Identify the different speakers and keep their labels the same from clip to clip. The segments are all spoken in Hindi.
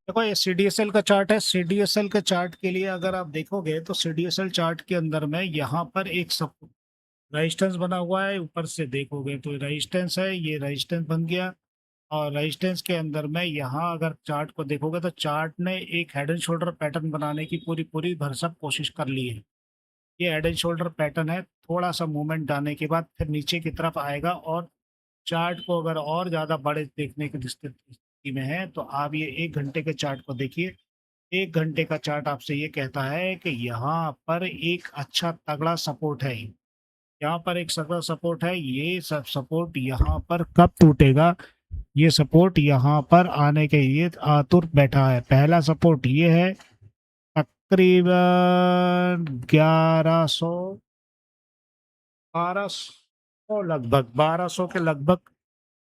Speaker 1: देखो ये सीडीएसएल का चार्ट है। सीडीएसएल के चार्ट के लिए अगर आप देखोगे तो सीडीएसएल चार्ट के अंदर में यहाँ पर एक सब रेजिस्टेंस बना हुआ है। ऊपर से देखोगे तो रेजिस्टेंस है, ये रेजिस्टेंस बन गया। और रेजिस्टेंस के अंदर में यहाँ अगर चार्ट को देखोगे तो चार्ट ने एक हेड एंड शोल्डर पैटर्न बनाने की पूरी पूरी भरसक कोशिश कर ली है। ये हेड एंड शोल्डर पैटर्न है। थोड़ा सा मूवमेंट आने के बाद फिर नीचे की तरफ आएगा। और चार्ट को अगर और ज़्यादा बड़े देखने की स्थिति में है तो आप ये 1 घंटे के चार्ट को देखिए। 1 घंटे का चार्ट आपसे ये कहता है कि यहाँ पर एक अच्छा तगड़ा सपोर्ट है। यहाँ पर एक तगड़ा सपोर्ट है। ये सब सपोर्ट यहाँ पर कब टूटेगा? ये सपोर्ट यहाँ पर आने के लिए आतुर बैठा है। पहला सपोर्ट ये है तकरीबन 1100 1200 लगभग 1200 के लगभग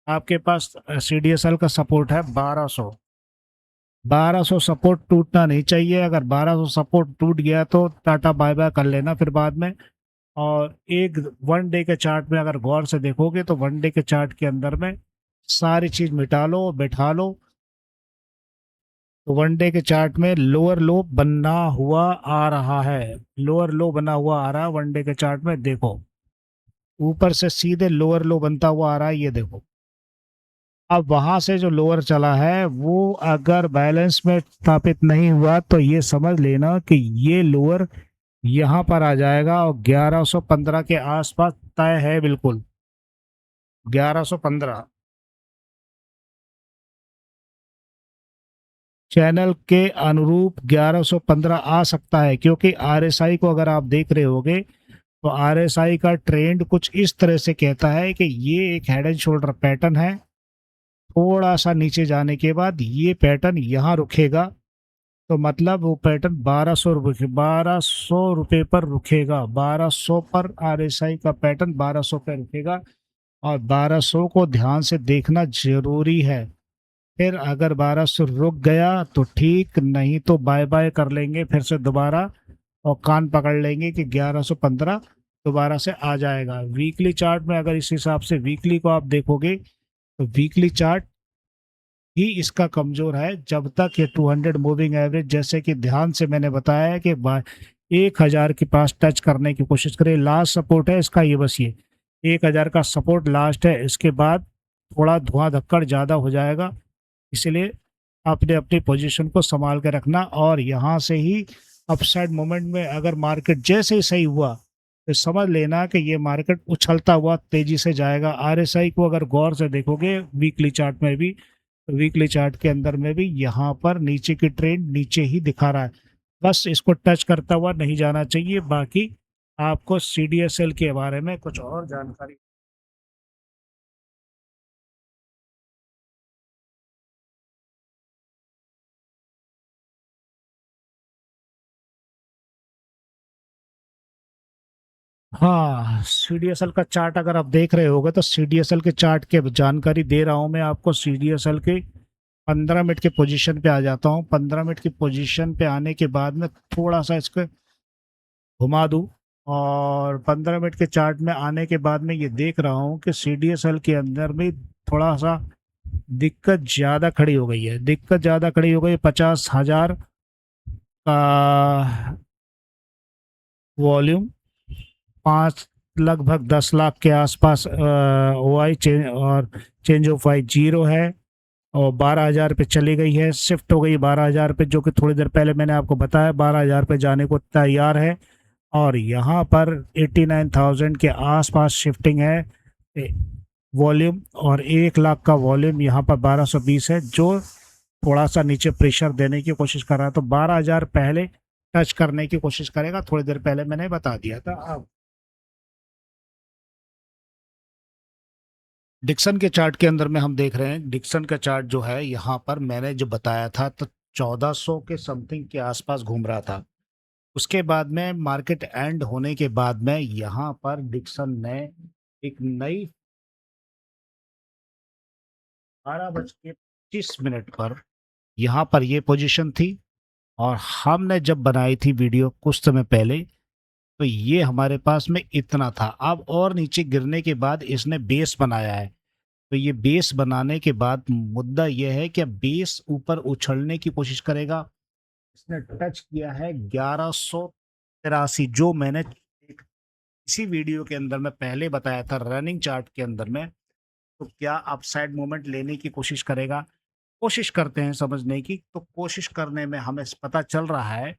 Speaker 1: आपके पास सीडीएसएल का सपोर्ट है। 1200 सपोर्ट टूटना नहीं चाहिए। अगर 1200 सपोर्ट टूट गया तो टाटा बाय बाय कर लेना फिर बाद में। और एक वन डे के चार्ट में अगर गौर से देखोगे तो वन डे के चार्ट के अंदर में सारी चीज मिटा लो बैठा लो तो वन डे के चार्ट में लोअर लो बना हुआ आ रहा है। लोअर लो बना हुआ आ रहा है वन डे के चार्ट में। देखो ऊपर से सीधे लोअर लो बनता हुआ आ रहा है, ये देखो। अब वहां से जो लोअर चला है वो अगर बैलेंस में स्थापित नहीं हुआ तो ये समझ लेना कि ये लोअर यहाँ पर आ जाएगा और 1115 के आसपास तय है बिल्कुल। 1115 चैनल के अनुरूप 1115 आ सकता है, क्योंकि आरएसआई को अगर आप देख रहे होगे तो आरएसआई का ट्रेंड कुछ इस तरह से कहता है कि ये एक हेड एंड शोल्डर पैटर्न है। थोड़ा सा नीचे जाने के बाद ये पैटर्न यहाँ रुकेगा। तो मतलब वो पैटर्न 1200 रुपये पर रुकेगा। 1200 पर आरएसआई का पैटर्न 1200 पर रुकेगा। और 1200 को ध्यान से देखना जरूरी है। फिर अगर 1200 रुक गया तो ठीक, नहीं तो बाय बाय कर लेंगे फिर से दोबारा। और कान पकड़ लेंगे कि 1115 दोबारा से आ जाएगा। वीकली चार्ट में अगर इस हिसाब से वीकली को आप देखोगे तो वीकली चार्ट ही इसका कमजोर है। जब तक ये 200 मूविंग एवरेज, जैसे कि ध्यान से मैंने बताया है कि 1000 के पास टच करने की कोशिश करे। लास्ट सपोर्ट है इसका ये, बस ये 1000 का सपोर्ट लास्ट है। इसके बाद थोड़ा धुआं धक्कड़ ज़्यादा हो जाएगा। इसलिए आपने अपनी पोजीशन को संभाल के रखना। और यहाँ से ही अपसाइड मोमेंट में अगर मार्केट जैसे ही सही हुआ तो समझ लेना कि ये मार्केट उछलता हुआ तेजी से जाएगा। आरएसआई को अगर गौर से देखोगे वीकली चार्ट में भी, तो वीकली चार्ट के अंदर में भी यहाँ पर नीचे की ट्रेंड नीचे ही दिखा रहा है। बस इसको टच करता हुआ नहीं जाना चाहिए। बाकी आपको सीडीएसएल के बारे में कुछ और जानकारी। हाँ, सीडीएसएल का चार्ट अगर आप देख रहे होगे तो सीडीएसएल के चार्ट के जानकारी दे रहा हूँ मैं आपको। सीडीएसएल के 15 मिनट के पोजीशन पे आ जाता हूँ। 15 मिनट की पोजीशन पे आने के बाद में थोड़ा सा इसको घुमा दूँ। और 15 मिनट के चार्ट में आने के बाद में ये देख रहा हूँ कि सीडीएसएल के अंदर भी थोड़ा सा दिक्कत ज़्यादा खड़ी हो गई है। दिक्कत ज़्यादा खड़ी हो गई। 50,000 का वॉल्यूम, 5 लगभग 10 लाख के आसपास ओ आई चेंज, और चेंज ऑफ आई जीरो है। और 12,000 पे चली गई है, शिफ्ट हो गई 12,000 पे, जो कि थोड़ी देर पहले मैंने आपको बताया 12,000 पे जाने को तैयार है। और यहाँ पर 89,000 के आसपास शिफ्टिंग है वॉल्यूम। और 1 लाख का वॉल्यूम यहाँ पर 1220 है, जो थोड़ा सा नीचे प्रेशर देने की कोशिश कर रहा है। तो 12,000 पहले टच करने की कोशिश करेगा, थोड़ी देर पहले मैंने बता दिया था। अब डिक्सन के चार्ट के अंदर में हम देख रहे हैं, डिक्सन का चार्ट जो है यहाँ पर मैंने जो बताया था तो 1400 के समथिंग के आसपास घूम रहा था। उसके बाद में मार्केट एंड होने के बाद में यहाँ पर डिक्सन ने एक नई 12:25 पर यहाँ पर ये पोजीशन थी। और हमने जब बनाई थी वीडियो कुछ समय पहले तो ये हमारे पास में इतना था। अब और नीचे गिरने के बाद इसने बेस बनाया है। तो ये बेस बनाने के बाद मुद्दा ये है कि अब बेस ऊपर उछलने की कोशिश करेगा। इसने टच किया है 1183, जो मैंने एक इसी वीडियो के अंदर मैं पहले बताया था रनिंग चार्ट के अंदर में। तो क्या अपसाइड मूवमेंट लेने की कोशिश करेगा? कोशिश करते हैं समझने की। तो कोशिश करने में हमें पता चल रहा है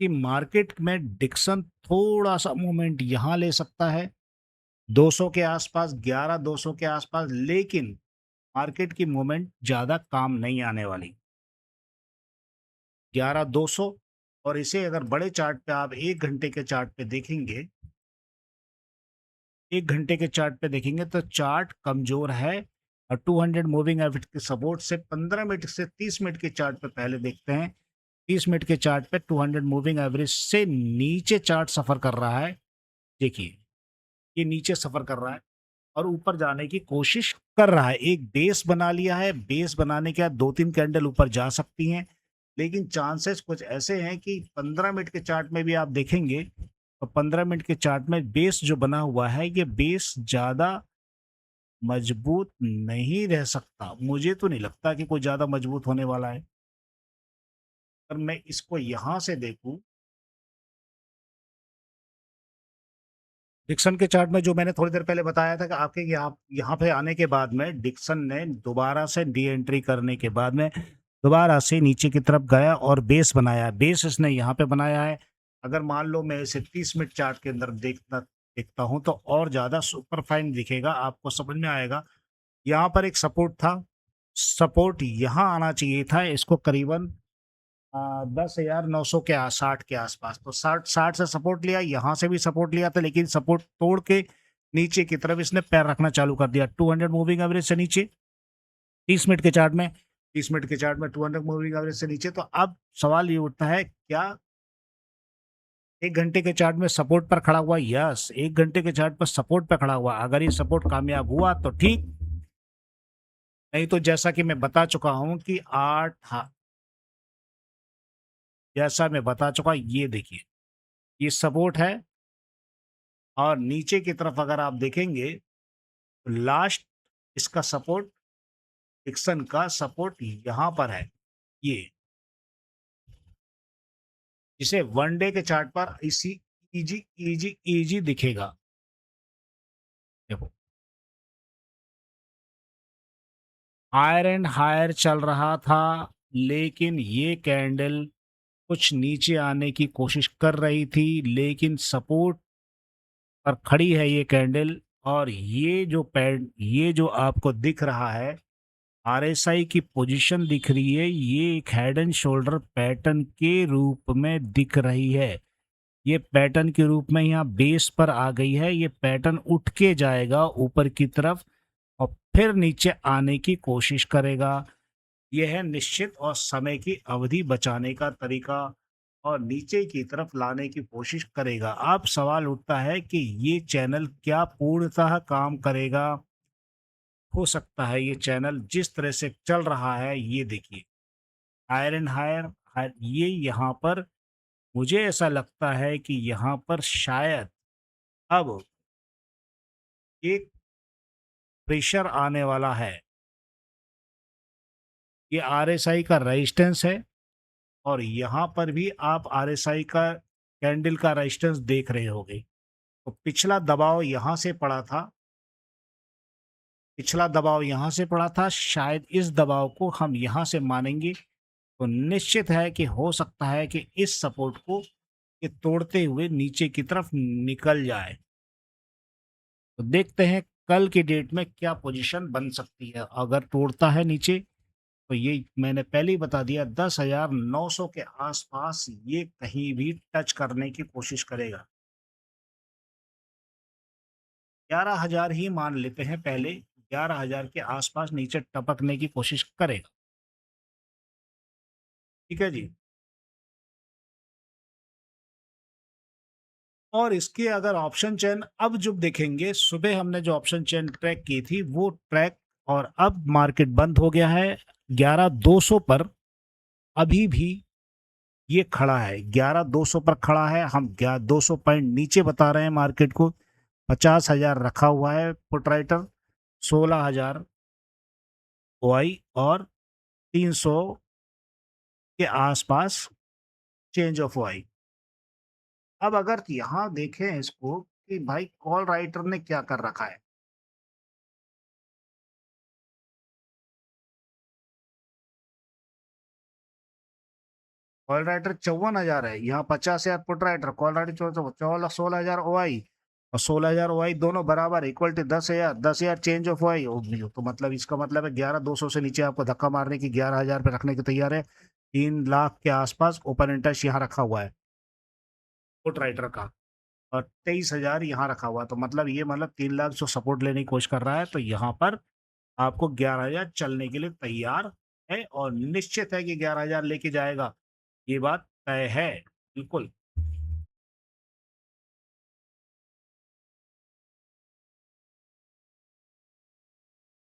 Speaker 1: कि मार्केट में डिक्सन थोड़ा-सा मूवमेंट यहाँ ले सकता है, 200 के आसपास, 11,200 के आसपास, लेकिन मार्केट की मूवमेंट ज़्यादा काम नहीं आने वाली। 11,200, और इसे अगर बड़े चार्ट पे आप 1 घंटे के चार्ट पे देखेंगे, 1 घंटे के चार्ट पे देखेंगे तो चार्ट कमज़ोर है। और 200 मूविंग एवरेज के सपोर्ट से 15 मिनट से 30 मिनट के चार्ट पे पहले देखते हैं। 30 मिनट के चार्ट पे 200 मूविंग एवरेज से नीचे चार्ट सफ़र कर रहा है। देखिए, ये नीचे सफ़र कर रहा है और ऊपर जाने की कोशिश कर रहा है। एक बेस बना लिया है, बेस बनाने के बाद 2-3 कैंडल ऊपर जा सकती हैं, लेकिन चांसेस कुछ ऐसे हैं कि 15 मिनट के चार्ट में भी आप देखेंगे, तो 15 मिनट के चार्ट में बेस जो बना हुआ है, ये बेस ज़्यादा मजबूत नहीं रह सकता। मुझे तो नहीं लगता कि कोई ज़्यादा मजबूत होने वाला है। अगर मैं इसको यहाँ से देखूँ, डिक्सन के चार्ट में जो मैंने थोड़ी देर पहले बताया था कि आपके यहाँ यहाँ पे आने के बाद में डिक्सन ने दोबारा से री एंट्री करने के बाद में दोबारा से नीचे की तरफ गया और बेस बनाया। बेस इसने यहाँ पे बनाया है। अगर मान लो मैं इसे 30 मिनट चार्ट के अंदर देखता हूँ तो और ज़्यादा सुपर फाइन दिखेगा, आपको समझ में आएगा। यहाँ पर एक सपोर्ट था, सपोर्ट यहाँ आना चाहिए था, इसको करीबन 10,900 के 60 के आसपास। तो 60 से सपोर्ट लिया, यहाँ से भी सपोर्ट लिया था, लेकिन सपोर्ट तोड़ के नीचे की तरफ इसने पैर रखना चालू कर दिया 200 मूविंग एवरेज से नीचे। 30 मिनट के चार्ट में 30 मिनट के चार्ट में 200 मूविंग एवरेज से नीचे। तो अब सवाल ये उठता है, क्या 1 घंटे के चार्ट में सपोर्ट पर खड़ा हुआ? यस, 1 घंटे के चार्ट पर सपोर्ट पर खड़ा हुआ। अगर ये सपोर्ट कामयाब हुआ तो ठीक, नहीं तो जैसा कि मैं बता चुका हूँ कि 8, हाँ, जैसा मैं बता चुका, ये देखिए, ये सपोर्ट है और नीचे की तरफ अगर आप देखेंगे तो लास्ट इसका सपोर्ट, डिक्सन का सपोर्ट यहाँ पर है, ये, जिसे वन डे के चार्ट पर इसी इजी इजी इजी दिखेगा। देखो, हायर एंड हायर चल रहा था, लेकिन ये कैंडल कुछ नीचे आने की कोशिश कर रही थी, लेकिन सपोर्ट पर खड़ी है ये कैंडल। और ये जो आपको दिख रहा है, आरएसआई की पोजीशन दिख रही है, ये एक हेड एंड शोल्डर पैटर्न के रूप में दिख रही है। ये पैटर्न के रूप में यहाँ बेस पर आ गई है। ये पैटर्न उठ के जाएगा ऊपर की तरफ और फिर नीचे आने की कोशिश करेगा। यह है निश्चित और समय की अवधि बचाने का तरीका, और नीचे की तरफ लाने की कोशिश करेगा। अब सवाल उठता है कि ये चैनल क्या पूर्णतः काम करेगा? हो सकता है ये चैनल जिस तरह से चल रहा है, ये देखिए, हायर एंड हायर, ये यहाँ पर मुझे ऐसा लगता है कि यहाँ पर शायद अब एक प्रेशर आने वाला है। ये आरएसआई का रेजिस्टेंस है और यहाँ पर भी आप आरएसआई का कैंडल का रेजिस्टेंस देख रहे होंगे। तो पिछला दबाव यहाँ से पड़ा था, पिछला दबाव यहाँ से पड़ा था, शायद इस दबाव को हम यहाँ से मानेंगे तो निश्चित है कि हो सकता है कि इस सपोर्ट को ये तोड़ते हुए नीचे की तरफ निकल जाए। तो देखते हैं कल की डेट में क्या पोजीशन बन सकती है। अगर तोड़ता है नीचे तो ये मैंने पहले ही बता दिया, 10,900 के आसपास ये कहीं भी टच करने की कोशिश करेगा। 11,000 ही मान लेते हैं पहले, 11,000 के आसपास नीचे टपकने की कोशिश करेगा। ठीक है जी। और इसके अगर ऑप्शन चेन अब जो देखेंगे, सुबह हमने जो ऑप्शन चेन ट्रैक की थी वो ट्रैक, और अब मार्केट बंद हो गया है 11,200 पर। अभी भी ये खड़ा है 11,200 पर खड़ा है। हम 200 पॉइंट नीचे बता रहे हैं मार्केट को। 50,000 रखा हुआ है पुट राइटर, 16,000 ओआई और 300 के आसपास चेंज ऑफ ओआई। अब अगर यहाँ देखें इसको कि भाई कॉल राइटर ने क्या कर रखा है, कॉल राइटर 54,000 है, यहाँ 50,000 put writer, call writer 16,000 OI और 16,000 ओआई दोनों बराबर equal to 10,000, 10,000 change of OI. तो मतलब इसका मतलब है 11,200 से नीचे आपको धक्का मारने की 11,000 पे रखने के तैयार है। 3 लाख के आसपास ओपन इंटरेस्ट यहाँ रखा हुआ है पुट राइटर का, और 23,000 यहाँ रखा हुआ है। तो मतलब ये मतलब 3 लाख जो सपोर्ट लेने की कोशिश कर रहा है, तो यहाँ पर आपको 11,000 चलने के लिए तैयार है और निश्चित है कि 11,000 लेके जाएगा, ये बात तय है बिल्कुल।